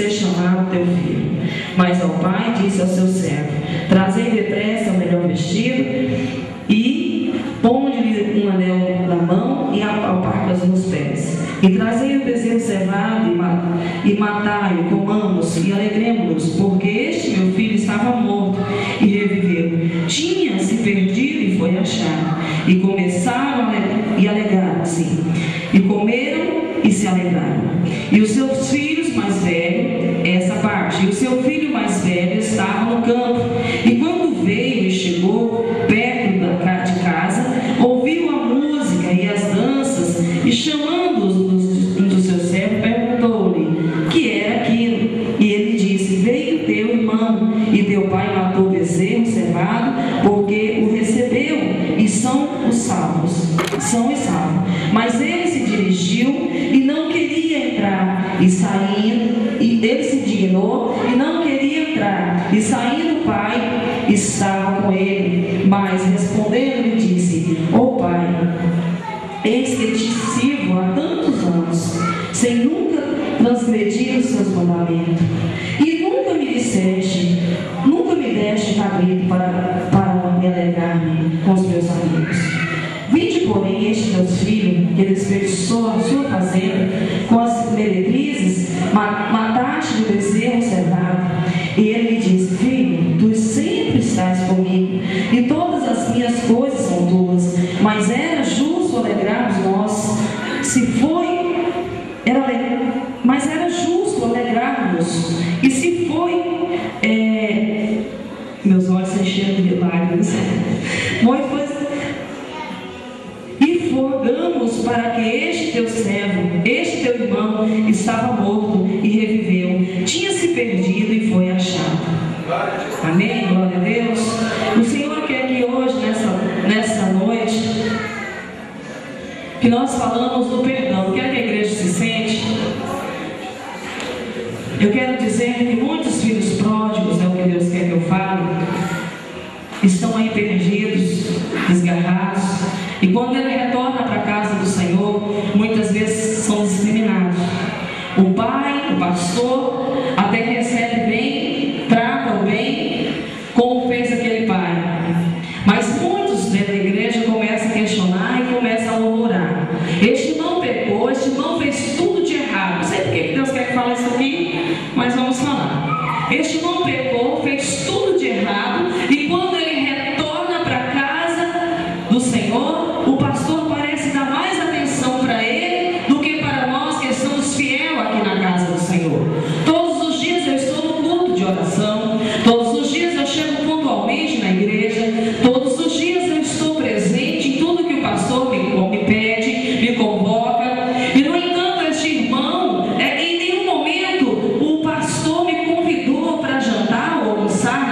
ser chamado teu filho. Mas ao pai disse ao seu servo: trazei depressa o melhor vestido e ponde-lhe um anel na mão e alparcas nos pés. E trazei o bezerro cevado e matai-o, comamos e alegremos-nos, porque este meu filho estava morto e reviveu. Tinha se perdido e foi achado. E começaram e alegraram-se. E comeram e se alegraram. E os seus filhos mais velhos, essa parte, e o seu filho mais velho estava no campo. E quando veio e chegou perto de casa, ouviu a música e as danças, e chamando um dos seus servos, perguntou-lhe que era aquilo. E ele disse: veio teu irmão, e teu pai matou o bezerro cevado, porque o recebeu, e são os salvos. Mas ele se dirigiu e não queria entrar, e saindo, e ele se dignou e não queria entrar, e saindo o pai estava com ele, mas respondendo lhe disse: ó pai, eis que te sirvo há tantos anos, sem nunca transgredir os seus mandamentos, e nunca me deste cabrito para me alegrar-me com os meus amigos. Vinde, porém, este teu filho, que desperdiçou a sua fazenda com as meretrizes, mataste o bezerro cevado. E ele lhe disse: filho, tu sempre estás comigo, e todas as minhas coisas são tuas. Mas era justo alegrarmos nós, mas era justo alegrarmos, e se foi, meus olhos se encheram de lágrimas, e rogamos para que este teu servo, este teu irmão, estava morto e reviveu, tinha se perdido e foi achado. Amém? Glória a Deus. O Senhor quer que hoje, nessa noite, que nós falamos do perdão. Quer que a igreja se sente? Eu quero dizer que muitos filhos pródigos, é o que Deus quer que eu fale, estão aí perdidos, desgarrados, e quando ele retorna para a casa do Senhor, muitas vezes são discriminados. O pai, o pastor, até que recebe bem, trata-o bem, como fez aquele pai. Mas muitos dentro da igreja começam a questionar e começam a murmurar: este irmão pecou, este irmão fez tudo de errado. Não sei por que Deus quer que fale isso aqui, mas vamos falar. Este irmão pecou, fez tudo de errado, e quando ele retorna para a casa do Senhor, o pastor parece dar mais atenção para ele do que para nós que estamos fiel aqui na casa do Senhor. Todos os dias eu estou no culto de oração, todos os dias eu chego pontualmente na igreja, todos os dias eu estou presente em tudo que o pastor me pede, me convoca. E no entanto, este irmão, em nenhum momento o pastor me convidou para jantar ou almoçar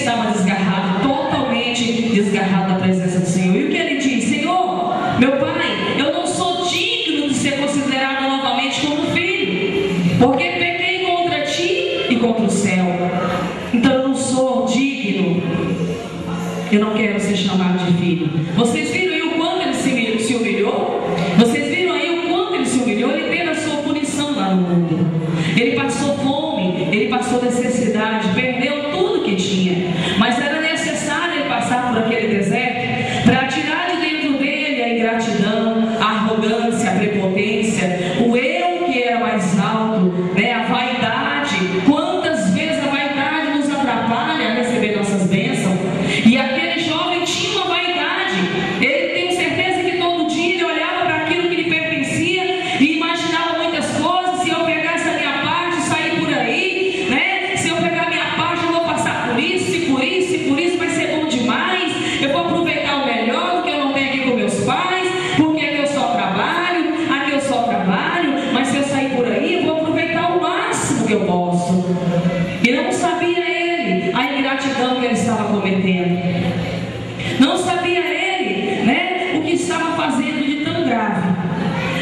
estava desgarrado, totalmente desgarrado da presença do Senhor. E o que ele diz? Senhor, meu pai, eu não sou digno de ser considerado novamente como filho, porque pequei contra ti e contra o céu. Então eu não sou digno, eu não quero ser chamado de filho. Vocês viram aí o quanto ele se humilhou? Vocês viram aí o quanto ele se humilhou? Ele teve a sua punição lá no mundo. Ele passou fome, ele passou necessidade, perdeu tudo que tinha. Mas era necessário ele passar por aquele deserto para tirar de dentro dele a ingratidão, a arrogância, a prepotência, o eu que era mais alto, né? A vaidade. Quantas vezes a vaidade nos atrapalha a receber nossas bênçãos? E aquele jovem tinha uma vaidade. Ele tem certeza que todo dia ele olhava para aquilo que lhe pertencia e imaginava muitas coisas. Se eu pegasse a minha parte, sair por aí, né? Se eu pegar a minha parte, eu vou passar por isso, e por isso, e por isso, vai ser bom demais. Eu vou aproveitar o melhor do que eu não tenho aqui com meus pais, porque aqui eu só trabalho, mas se eu sair por aí, eu vou aproveitar o máximo que eu posso. E não sabia ele a ingratidão que ele estava cometendo. Não sabia ele, né, o que estava fazendo de tão grave.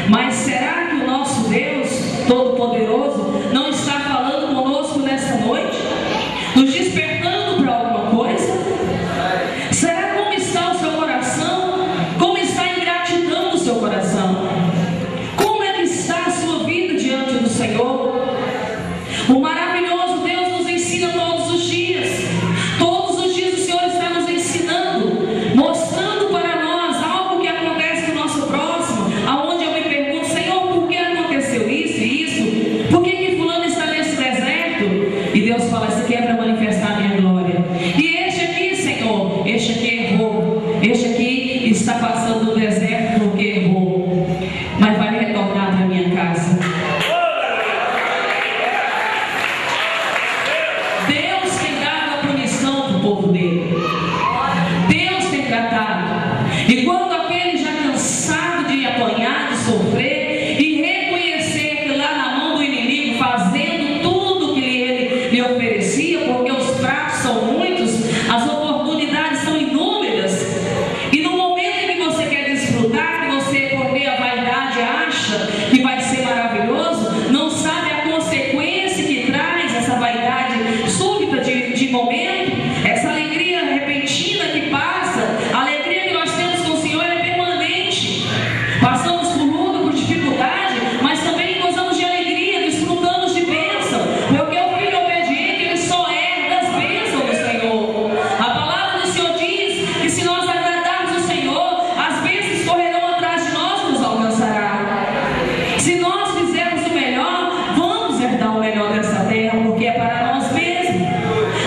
Mas será que o nosso Deus Todo-Poderoso não está falando conosco nessa noite? Nos despertando para alguma coisa? Será como está o seu coração? Como está a ingratidão do seu coração? Como é que está a sua vida diante do Senhor? O maravilhoso Deus nos ensina todos os dias. Todos os dias o Senhor está nos ensinando, mostrando para nós algo que acontece no nosso próximo, aonde eu me pergunto, Senhor, por que aconteceu isso e isso? Por que fulano está nesse deserto? E Deus fala, isso aqui é para manifestar a minha glória. E este aqui, Senhor, este aqui errou. Este aqui está passando no deserto porque errou, mas vai retornar para a minha casa. Deus tem dado a punição para o povo dele. Deus tem tratado. E quando aquele já cansado de apanhar, de sofrer, e reconhecer que lá na mão do inimigo, fazendo tudo que ele lhe oferecia, porque os pratos são muitos, as oportunidades são inúmeras, e no momento em que você quer desfrutar, que você por meio a vaidade acha que vai ser maravilhoso, não sabe a consequência que traz essa vaidade súbita de momento, essa alegria repentina que passa, a alegria que nós temos com o Senhor é permanente. Passamos por luta, por dificuldade, mas também gozamos de alegria, desfrutamos de bênção, porque o filho obediente, ele só herda as bênçãos do Senhor. A palavra do Senhor diz que se nós agradarmos o Senhor, as bênçãos correrão atrás de nós e nos alcançará. Se nós fizermos o melhor, vamos herdar o melhor dessa terra, porque é para nós mesmos.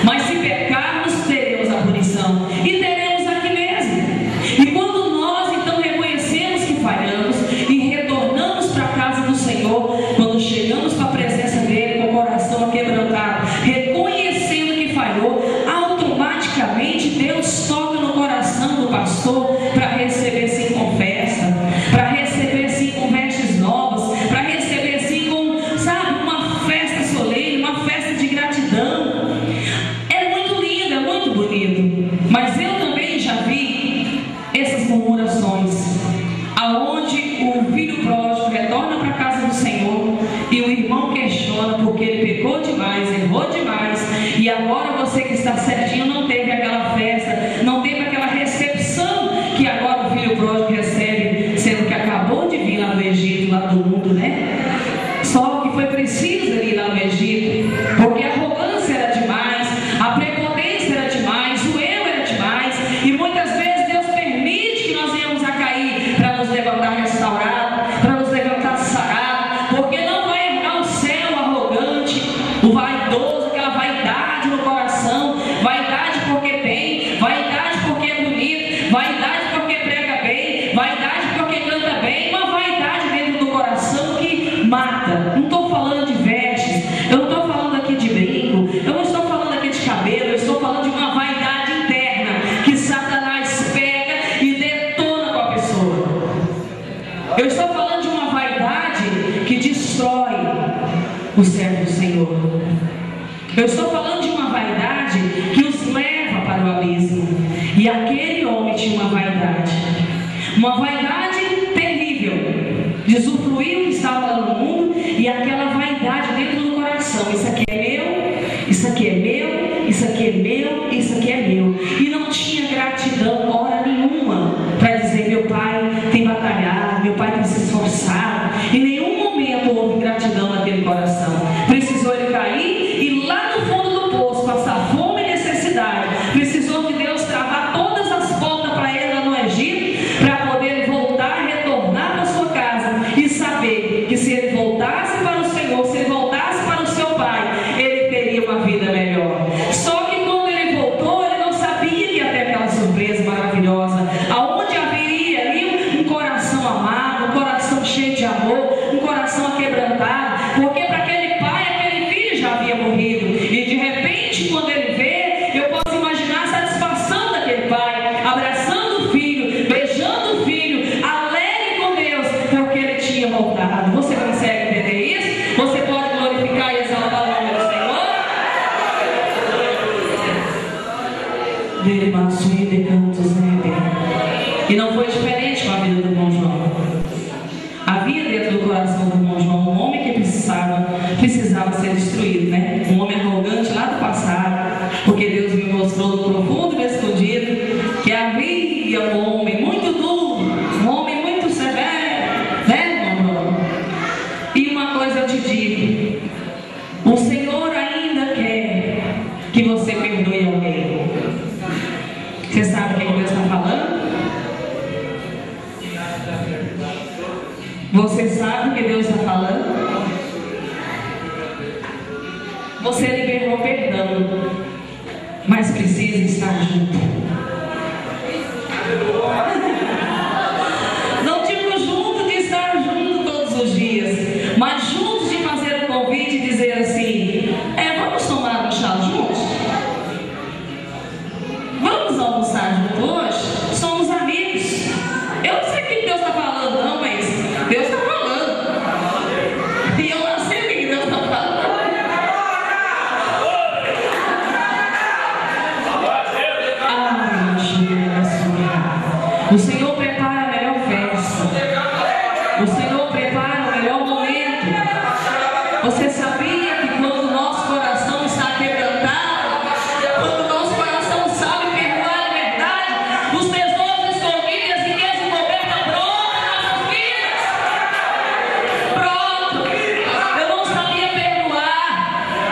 Mas se pecarmos, teremos a punição, e teremos aqui mesmo. E quando nós então reconhecemos que falhamos e retornamos para a casa do Senhor, quando chegamos para a presença dele com o coração quebrantado, reconhecendo que falhou, automaticamente Deus toca no coração do pastor para receber sim com festa, para receber sim com vestes novas, para receber sim com, sabe, uma festa solene, uma festa de gratidão. É muito lindo, é muito bonito. Mas eu também já vi essas murmurações, aonde o filho pródigo retorna para a casa do Senhor e o irmão questiona porque ele pecou demais, errou demais, e agora você que está certinho não teve aquela festa, não teve aquela recepção que agora o filho pródigo recebe, sendo que acabou de vir lá do Egito, lá do mundo, né? Só que foi preciso ir lá no Egito, porque a arrogância era demais, a prepotência era demais, o eu era demais, para o abismo. E aquele homem tinha uma vaidade terrível, de usufruir o que estava lá no mundo, e aquela vaidade dentro do coração: isso aqui é meu, isso aqui é meu, isso aqui é meu, isso aqui é meu. E não tinha gratidão hora nenhuma para dizer: meu pai tem batalhado, meu pai tem se esforçado. Em nenhum momento houve gratidão naquele coração. Precisou ele cair e lá no fundo do poço passar fome e necessidade. Precisou de Deus travar todas as portas para ele lá no Egito, para poder voltar, retornar para sua casa e saber que se ele voltasse para o Senhor, se ele voltasse para o seu pai, ele teria uma vida melhor. Só que quando ele voltou, ele não sabia que ia ter aquela surpresa maravilhosa, aonde haveria ali um coração amado, um coração cheio de amor, um coração aquebrantado, porque para aquele pai, aquele filho já havia morrido. E de repente, quando ele vê, eu posso imaginar a satisfação daquele pai, abraçando o filho, beijando o filho, alegre com Deus, porque ele tinha voltado. Você consegue entender isso? Você pode glorificar e exaltar o nome do Senhor? E não foi diferente com a vida do irmão João. Havia dentro do coração do irmão João um homem que precisava ser destruído, né? Um homem arrogante lá do passado, porque Deus me mostrou no profundo e escondido que havia um homem muito duro, um homem muito severo, né, irmão João? E uma coisa eu te digo: o Senhor ainda quer que você perdoe alguém. Você sabe o que Deus está falando? Você sabe o que Deus está falando? Você liberou perdão, mas precisa estar junto. Não digo junto de estar junto todos os dias, mas juntos de fazer o convite e dizer assim: vamos tomar um chá juntos? Vamos almoçar juntos hoje? Somos amigos. Eu não sei o que Deus está falando, não, mas Deus está falando. E eu não sei o que Deus está falando. O Senhor prepara a melhor festa. O Senhor prepara o melhor momento. Você sabia que quando o nosso coração está quebrantado, quando o nosso coração sabe perdoar a verdade, os tesouros escondidos e as riquezas encobertas brotam nas nossas vidas? Pronto. Eu não sabia perdoar,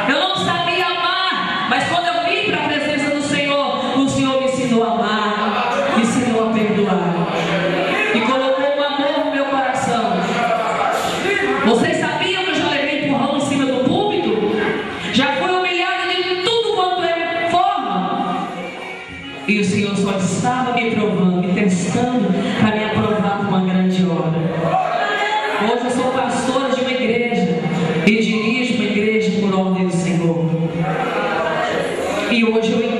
eu não sabia amar, mas quando eu vim para a presença do Senhor, o Senhor me ensinou a amar, me ensinou a perdoar e colocou um amor no meu coração. Vocês sabiam que eu já levei empurrão em cima do púlpito? Já fui humilhada de tudo quanto é forma. E o Senhor só estava me provando, me testando, para me aprovar para uma grande obra. Hoje eu sou pastora de uma igreja e dirijo uma igreja por ordem do Senhor. E hoje eu